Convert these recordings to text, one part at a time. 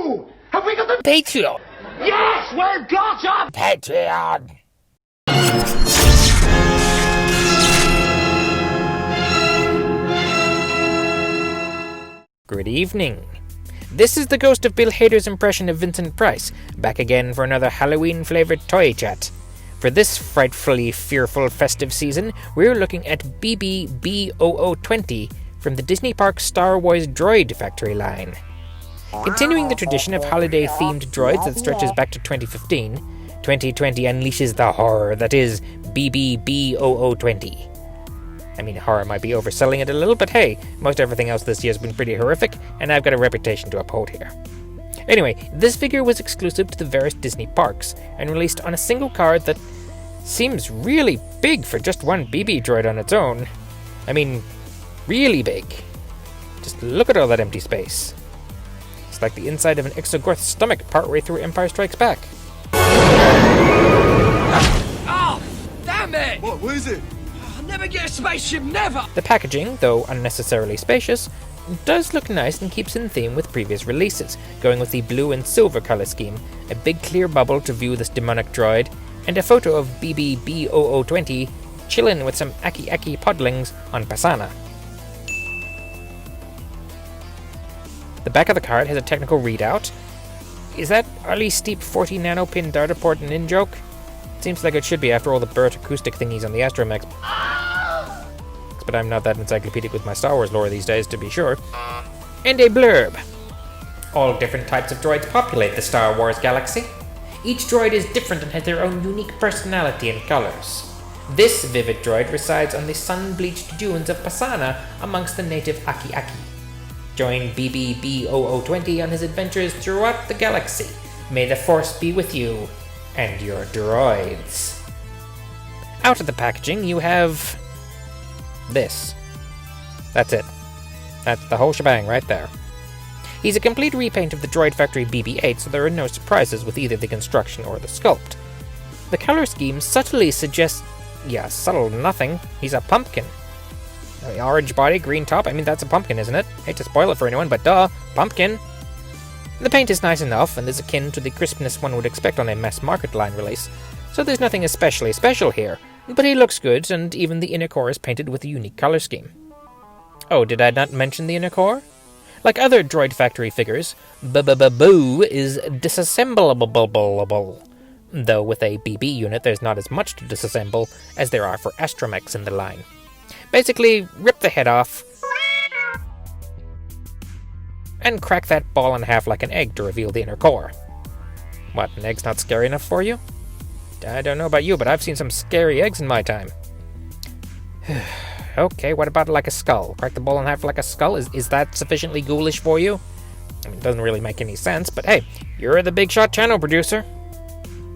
Boo! Have we got the Patreon? Yes, we've got a Patreon! Good evening. This is the ghost of Bill Hader's impression of Vincent Price, back again for another Halloween-flavoured toy chat. For this frightfully fearful festive season, we're looking at BB-BOO20 from the Disney Parks Star Wars Droid factory line. Continuing the tradition of holiday-themed droids that stretches back to 2015, 2020 unleashes the horror that is BB-BOO20. I mean, horror might be overselling it a little, but hey, most everything else this year has been pretty horrific, and I've got a reputation to uphold here. Anyway, this figure was exclusive to the various Disney parks, and released on a single card that seems really big for just one BB droid on its own. I mean, really big. Just look at all that empty space. It's like the inside of an Exogorth's stomach partway through Empire Strikes Back. Oh, damn it! What is it? I'll never get a spaceship, never! The packaging, though unnecessarily spacious, does look nice and keeps in theme with previous releases, going with the blue and silver color scheme, a big clear bubble to view this demonic droid, and a photo of BB-BOO20 chillin' with some aki podlings on Pasana. The back of the card has a technical readout. Is that early steep 40 nanopin data port an in-joke? Seems like it should be after all the Burt acoustic thingies on the Astromech. But I'm not that encyclopedic with my Star Wars lore these days, to be sure. And a blurb. All different types of droids populate the Star Wars galaxy. Each droid is different and has their own unique personality and colors. This vivid droid resides on the sun-bleached dunes of Pasana amongst the native Aki. Join BB-BOO20 on his adventures throughout the galaxy. May the Force be with you and your droids. Out of the packaging, you have this. That's it. That's the whole shebang right there. He's a complete repaint of the Droid Factory BB-8, so there are no surprises with either the construction or the sculpt. The color scheme subtly suggests, subtle nothing, he's a pumpkin. Orange body, green top, I mean that's a pumpkin, isn't it? Hate to spoil it for anyone, but duh, pumpkin. The paint is nice enough and is akin to the crispness one would expect on a mass market line release, so there's nothing especially special here. But he looks good, and even the inner core is painted with a unique color scheme. Oh, did I not mention the inner core? Like other Droid Factory figures, BB-BOO is disassemblable. Though with a BB unit there's not as much to disassemble as there are for astromechs in the line. Basically, rip the head off, and crack that ball in half like an egg to reveal the inner core. What, an egg's not scary enough for you? I don't know about you, but I've seen some scary eggs in my time. Okay, what about like a skull? Crack the ball in half like a skull? Is that sufficiently ghoulish for you? I mean, it doesn't really make any sense, but hey, you're the big shot channel producer.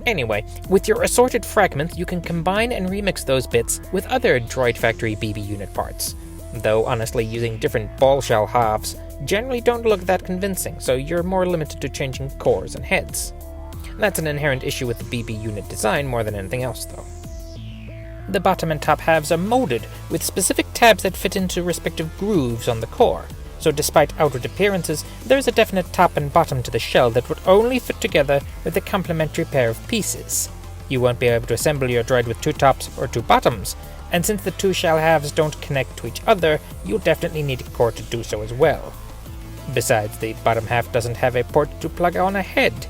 Anyway, with your assorted fragments, you can combine and remix those bits with other Droid Factory BB unit parts. Though, honestly, using different ball shell halves generally don't look that convincing, so you're more limited to changing cores and heads. That's an inherent issue with the BB unit design more than anything else, though. The bottom and top halves are molded, with specific tabs that fit into respective grooves on the core, so despite outward appearances, there's a definite top and bottom to the shell that would only fit together with a complementary pair of pieces. You won't be able to assemble your droid with two tops or two bottoms, and since the two shell halves don't connect to each other, you'll definitely need a core to do so as well. Besides, the bottom half doesn't have a port to plug on a head.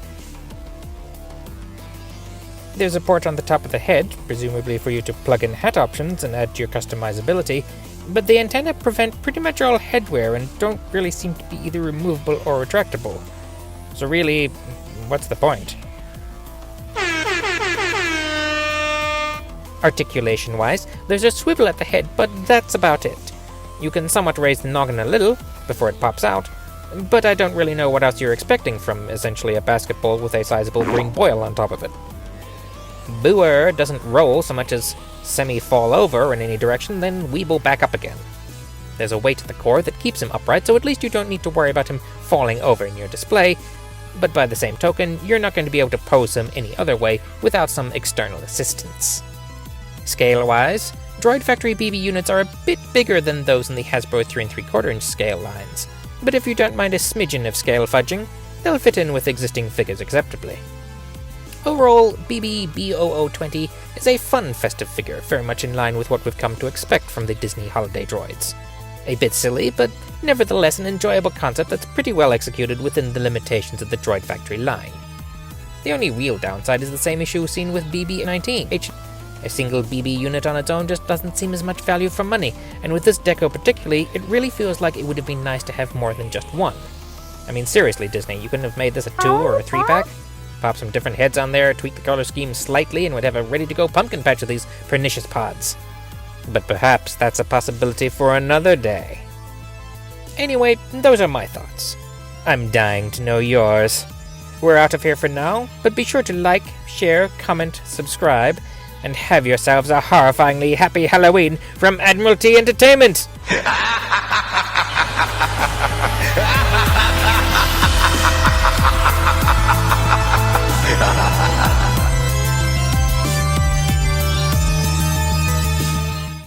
There's a port on the top of the head, presumably for you to plug in hat options and add to your customizability, but the antennae prevent pretty much all headwear and don't really seem to be either removable or retractable. So really, what's the point? Articulation-wise, there's a swivel at the head, but that's about it. You can somewhat raise the noggin a little before it pops out, but I don't really know what else you're expecting from essentially a basketball with a sizable green boil on top of it. Booer doesn't roll so much as semi-fall over in any direction, then weeble back up again. There's a weight to the core that keeps him upright, so at least you don't need to worry about him falling over in your display, but by the same token, you're not going to be able to pose him any other way without some external assistance. Scale-wise, Droid Factory BB units are a bit bigger than those in the Hasbro 3 3/4 inch scale lines, but if you don't mind a smidgen of scale fudging, they'll fit in with existing figures acceptably. Overall, BB-BOO20 is a fun festive figure, very much in line with what we've come to expect from the Disney holiday droids. A bit silly, but nevertheless an enjoyable concept that's pretty well executed within the limitations of the Droid Factory line. The only real downside is the same issue seen with BB-19. A single BB unit on its own just doesn't seem as much value for money, and with this deco particularly, it really feels like it would have been nice to have more than just one. I mean, seriously, Disney, you couldn't have made this a 2 or a 3-pack? Pop some different heads on there, tweak the color scheme slightly, and we'd have a ready-to-go pumpkin patch of these pernicious pods. But perhaps that's a possibility for another day. Anyway, those are my thoughts. I'm dying to know yours. We're out of here for now, but be sure to like, share, comment, subscribe, and have yourselves a horrifyingly happy Halloween from Admiralty Entertainment!